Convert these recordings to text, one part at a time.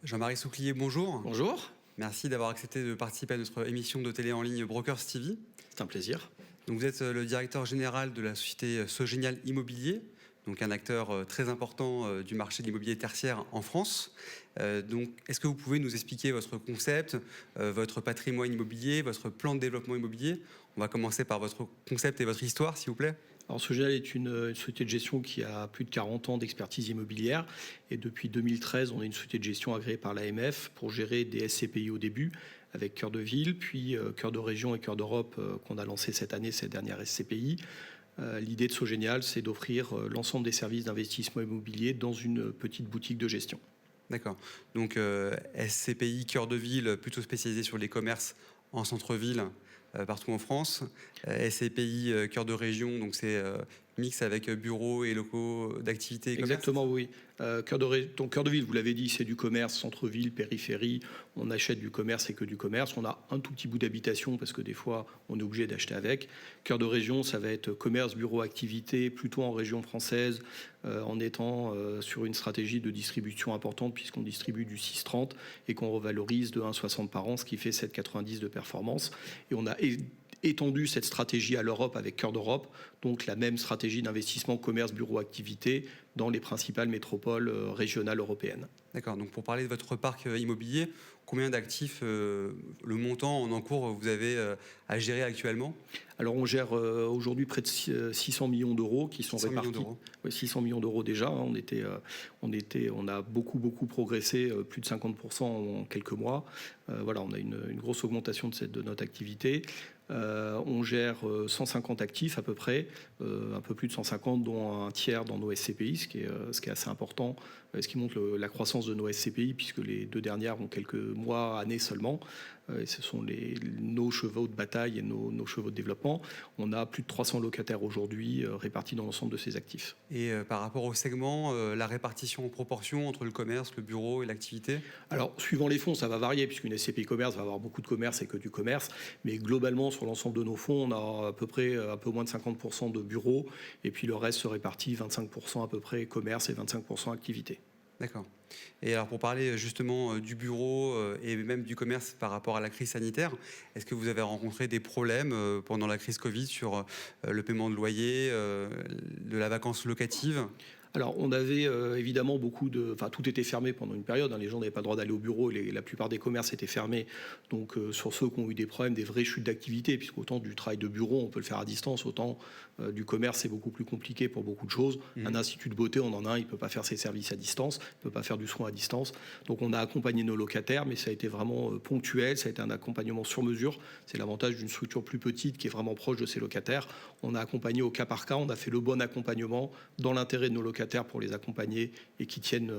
Jean-Marie Souclier, bonjour. Bonjour, Merci d'avoir accepté de participer à notre émission de télé en ligne Brokers TV. c'est un plaisir. Donc, vous êtes le directeur général de la société Sogenial Immobilier, donc un acteur très important du marché de l'immobilier tertiaire en France. Donc, est-ce que vous pouvez nous expliquer votre concept, votre patrimoine immobilier, votre plan de développement immobilier? On va commencer par votre concept et votre histoire, s'il vous plaît. Alors, Sogenial est une société de gestion qui a plus de 40 ans d'expertise immobilière. Et depuis 2013, on est une société de gestion agréée par l'AMF pour gérer des SCPI au début, avec Cœur de Ville, puis Cœur de Région et Cœur d'Europe qu'on a lancé cette année, cette dernière SCPI. L'idée de Sogenial, c'est d'offrir l'ensemble des services d'investissement immobilier dans une petite boutique de gestion. D'accord. Donc, SCPI, cœur de ville, plutôt spécialisé sur les commerces en centre-ville, partout en France. SCPI, cœur de région, donc c'est mix avec bureaux et locaux d'activité et commerce. Exactement, oui. Donc, Cœur de Ville, vous l'avez dit, c'est du commerce, centre-ville, périphérie. On achète du commerce et que du commerce. On a un tout petit bout d'habitation parce que des fois, on est obligé d'acheter avec. Cœur de Région, ça va être commerce, bureau, activité, plutôt en région française, en étant sur une stratégie de distribution importante puisqu'on distribue du 6,30 et qu'on revalorise de 1,60 par an, ce qui fait 7,90 de performance. Et on a étendu cette stratégie à l'Europe avec Cœur d'Europe, donc la même stratégie d'investissement commerce, bureau, activité dans les principales métropoles régionales européennes. D'accord, donc pour parler de votre parc immobilier, combien d'actifs, le montant en encours vous avez à gérer actuellement? Alors on gère aujourd'hui près de 600 millions d'euros qui sont 600 millions répartis. d'euros. Oui, 600 millions d'euros déjà, hein. On a beaucoup progressé, plus de 50% en quelques mois. Voilà, on a une grosse augmentation de notre activité. On gère 150 actifs à peu près, un peu plus de 150, dont un tiers dans nos SCPI, ce qui est assez important, ce qui montre la croissance de nos SCPI, puisque les deux dernières ont quelques mois, années seulement. Et ce sont nos chevaux de bataille et nos chevaux de développement. On a plus de 300 locataires aujourd'hui répartis dans l'ensemble de ces actifs. Et par rapport au segment, la répartition en proportion entre le commerce, le bureau et l'activité? Alors, suivant les fonds, ça va varier, puisqu'une SCPI commerce va avoir beaucoup de commerce et que du commerce. Mais globalement, sur l'ensemble de nos fonds, on a à peu près un peu moins de 50% de bureaux. Et puis le reste se répartit 25% à peu près commerce et 25% activité. D'accord. Et alors pour parler justement du bureau et même du commerce par rapport à la crise sanitaire, est-ce que vous avez rencontré des problèmes pendant la crise Covid sur le paiement de loyer, de la vacance locative? Alors, on avait évidemment tout était fermé pendant une période, hein. Les gens n'avaient pas le droit d'aller au bureau, la plupart des commerces étaient fermés. Donc, sur ceux qui ont eu des problèmes, des vraies chutes d'activité, puisqu'autant du travail de bureau, on peut le faire à distance, autant du commerce, c'est beaucoup plus compliqué pour beaucoup de choses. Un institut de beauté, on en a un, il ne peut pas faire ses services à distance, il ne peut pas faire du soin à distance. Donc, on a accompagné nos locataires, mais ça a été vraiment ponctuel, ça a été un accompagnement sur mesure. C'est l'avantage d'une structure plus petite qui est vraiment proche de ses locataires. On a accompagné au cas par cas, on a fait le bon accompagnement dans l'intérêt de nos locataires pour les accompagner et qui tiennent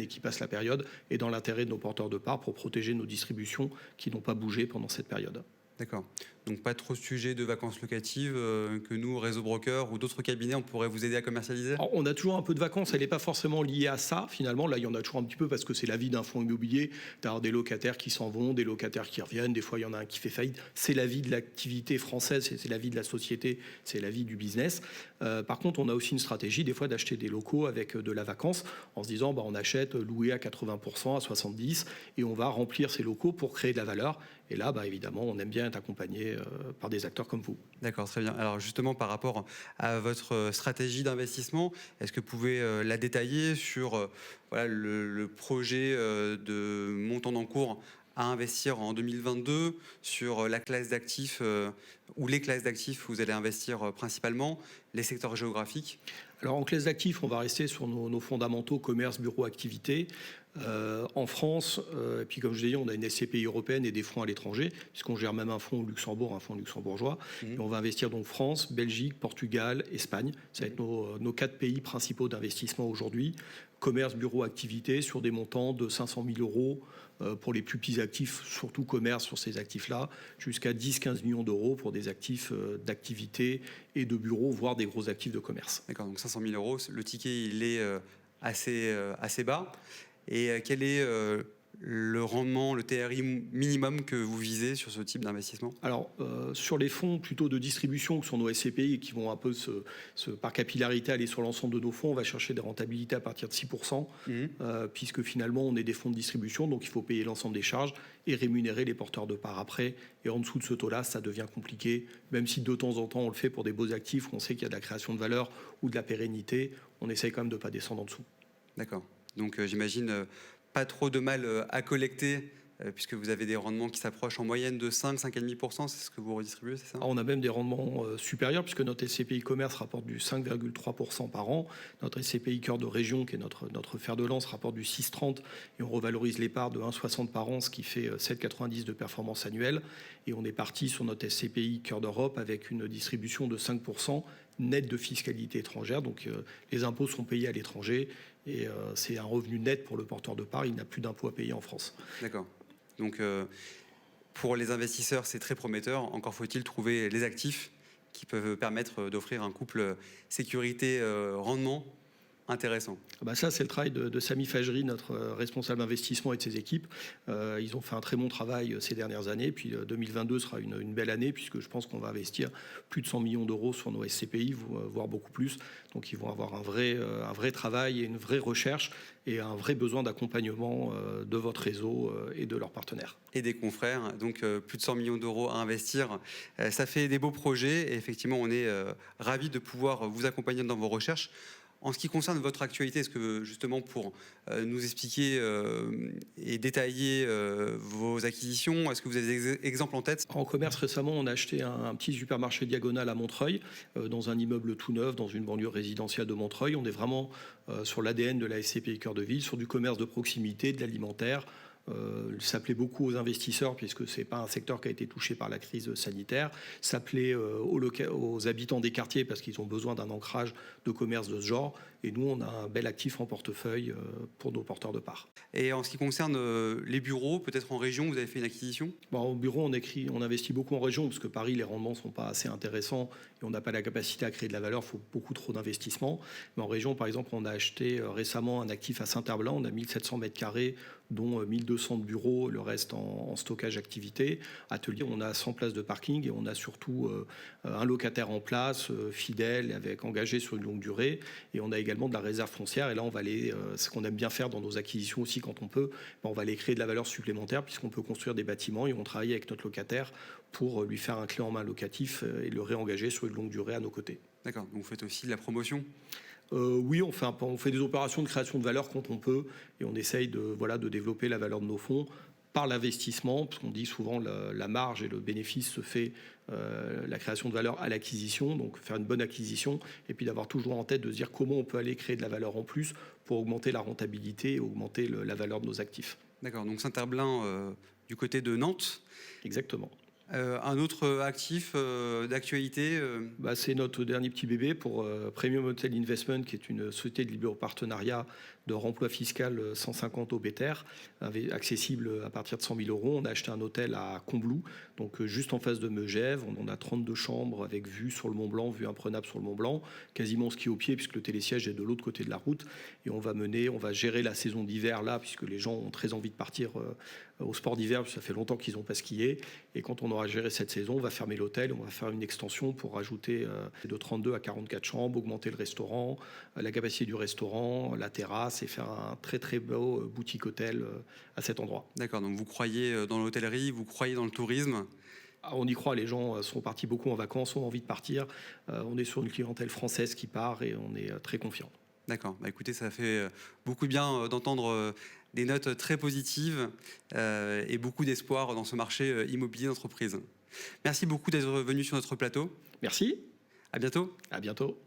et qui passent la période, et dans l'intérêt de nos porteurs de parts pour protéger nos distributions qui n'ont pas bougé pendant cette période. D'accord. Donc pas trop de sujets de vacances locatives que nous, Réseau Broker ou d'autres cabinets, on pourrait vous aider à commercialiser? Alors, on a toujours un peu de vacances, elle n'est pas forcément liée à ça finalement. Là, il y en a toujours un petit peu parce que c'est la vie d'un fonds immobilier, d'avoir des locataires qui s'en vont, des locataires qui reviennent, des fois il y en a un qui fait faillite. C'est la vie de l'activité française, c'est la vie de la société, c'est la vie du business. Par contre, on a aussi une stratégie des fois d'acheter des locaux avec de la vacance en se disant on achète loué à 80%, à 70%, et on va remplir ces locaux pour créer de la valeur. Et là, évidemment, on aime bien être accompagné par des acteurs comme vous. D'accord, très bien. Alors justement, par rapport à votre stratégie d'investissement, est-ce que vous pouvez la détailler sur voilà, le projet de montant d'encours à investir en 2022, sur la classe d'actifs ou les classes d'actifs où vous allez investir principalement, les secteurs géographiques? Alors en classe d'actifs, on va rester sur nos fondamentaux, commerce, bureau, activité. En France, et puis comme je l'ai dit, on a une SCPI européenne et des fonds à l'étranger, puisqu'on gère même un fonds au Luxembourg, un fonds luxembourgeois. Et on va investir donc France, Belgique, Portugal, Espagne. Ça va être nos 4 pays principaux d'investissement aujourd'hui. Commerce, bureau, activité, sur des montants de 500 000 euros pour les plus petits actifs, surtout commerce sur ces actifs-là, jusqu'à 10-15 millions d'euros pour des actifs d'activité et de bureau, voire des gros actifs de commerce. D'accord, donc 500 000 euros, le ticket il est assez bas. Et quel est le rendement, le TRI minimum que vous visez sur ce type d'investissement? Alors, sur les fonds plutôt de distribution, qui sont nos SCPI et qui vont un peu par capillarité aller sur l'ensemble de nos fonds, on va chercher des rentabilités à partir de 6%, puisque finalement, on est des fonds de distribution, donc il faut payer l'ensemble des charges et rémunérer les porteurs de parts après. Et en dessous de ce taux-là, ça devient compliqué, même si de temps en temps, on le fait pour des beaux actifs, où on sait qu'il y a de la création de valeur ou de la pérennité, on essaye quand même de ne pas descendre en dessous. D'accord. Donc j'imagine pas trop de mal à collecter, puisque vous avez des rendements qui s'approchent en moyenne de 5,5%, c'est ce que vous redistribuez, c'est ça? On a même des rendements supérieurs, puisque notre SCPI commerce rapporte du 5,3% par an. Notre SCPI cœur de région, qui est notre fer de lance, rapporte du 6,30, et on revalorise les parts de 1,60 par an, ce qui fait 7,90 de performance annuelle. Et on est parti sur notre SCPI cœur d'Europe avec une distribution de 5% net de fiscalité étrangère. Donc les impôts sont payés à l'étranger, et c'est un revenu net pour le porteur de parts. Il n'a plus d'impôts à payer en France. D'accord. Donc, pour les investisseurs, c'est très prometteur. Encore faut-il trouver les actifs qui peuvent permettre d'offrir un couple sécurité-rendement intéressant. Ça, c'est le travail de Sami Fajri, notre responsable investissement, et de ses équipes. Ils ont fait un très bon travail ces dernières années. Puis 2022 sera une belle année, puisque je pense qu'on va investir plus de 100 millions d'euros sur nos SCPI, voire beaucoup plus. Donc ils vont avoir un vrai travail et une vraie recherche et un vrai besoin d'accompagnement de votre réseau et de leurs partenaires. Et des confrères. Donc plus de 100 millions d'euros à investir. Ça fait des beaux projets. Et effectivement, on est ravis de pouvoir vous accompagner dans vos recherches. En ce qui concerne votre actualité, est-ce que justement pour nous expliquer et détailler vos acquisitions, est-ce que vous avez des exemples en tête? En commerce, récemment, on a acheté un petit supermarché Diagonal à Montreuil, dans un immeuble tout neuf, dans une banlieue résidentielle de Montreuil. On est vraiment sur l'ADN de la SCPI Cœur de Ville, sur du commerce de proximité, de l'alimentaire. Ça plaît beaucoup aux investisseurs, puisque ce n'est pas un secteur qui a été touché par la crise sanitaire. Ça plaît aux habitants des quartiers, parce qu'ils ont besoin d'un ancrage de commerce de ce genre. Et nous, on a un bel actif en portefeuille pour nos porteurs de parts. Et en ce qui concerne les bureaux, peut-être en région, vous avez fait une acquisition? Au bureau, on investit beaucoup en région, parce que Paris, les rendements ne sont pas assez intéressants et on n'a pas la capacité à créer de la valeur, il faut beaucoup trop d'investissement. Mais en région, par exemple, on a acheté récemment un actif à Saint-Herblain, on a 1700 mètres carrés, dont 1200 de bureaux, le reste en stockage activité. Atelier, on a 100 places de parking et on a surtout un locataire en place, fidèle, engagé sur une longue durée. Et on a également de la réserve foncière. Et là, on va ce qu'on aime bien faire dans nos acquisitions aussi quand on peut, on va aller créer de la valeur supplémentaire, puisqu'on peut construire des bâtiments et on travaille avec notre locataire pour lui faire un clé en main locatif et le réengager sur une longue durée à nos côtés. D'accord, donc vous faites aussi de la promotion? Oui, on fait des opérations de création de valeur quand on peut, et on essaye de développer la valeur de nos fonds par l'investissement, parce qu'on dit souvent la marge et le bénéfice se fait la création de valeur à l'acquisition, donc faire une bonne acquisition, et puis d'avoir toujours en tête de se dire comment on peut aller créer de la valeur en plus pour augmenter la rentabilité et augmenter la valeur de nos actifs. D'accord, donc Saint-Herblain du côté de Nantes. Exactement. Un autre actif d'actualité C'est notre dernier petit bébé pour Premium Hotel Investment, qui est une société de libre partenariat de remploi fiscal 150 au BETER, accessible à partir de 100 000 euros. On a acheté un hôtel à Combloux, donc juste en face de Megève. On a 32 chambres avec vue sur le Mont Blanc, vue imprenable sur le Mont Blanc, quasiment ski au pied, puisque le télésiège est de l'autre côté de la route. Et on va gérer la saison d'hiver là, puisque les gens ont très envie de partir au sport d'hiver, parce que ça fait longtemps qu'ils n'ont pas skié. Et quand on aura géré cette saison, on va fermer l'hôtel, on va faire une extension pour rajouter de 32 à 44 chambres, augmenter le restaurant, la capacité du restaurant, la terrasse, et faire un très très beau boutique hôtel à cet endroit. D'accord, donc vous croyez dans l'hôtellerie, vous croyez dans le tourisme? On y croit, les gens sont partis beaucoup en vacances, ont envie de partir. On est sur une clientèle française qui part et on est très confiant. D'accord, écoutez, ça fait beaucoup de bien d'entendre des notes très positives et beaucoup d'espoir dans ce marché immobilier d'entreprise. Merci beaucoup d'être venu sur notre plateau. Merci. À bientôt. À bientôt.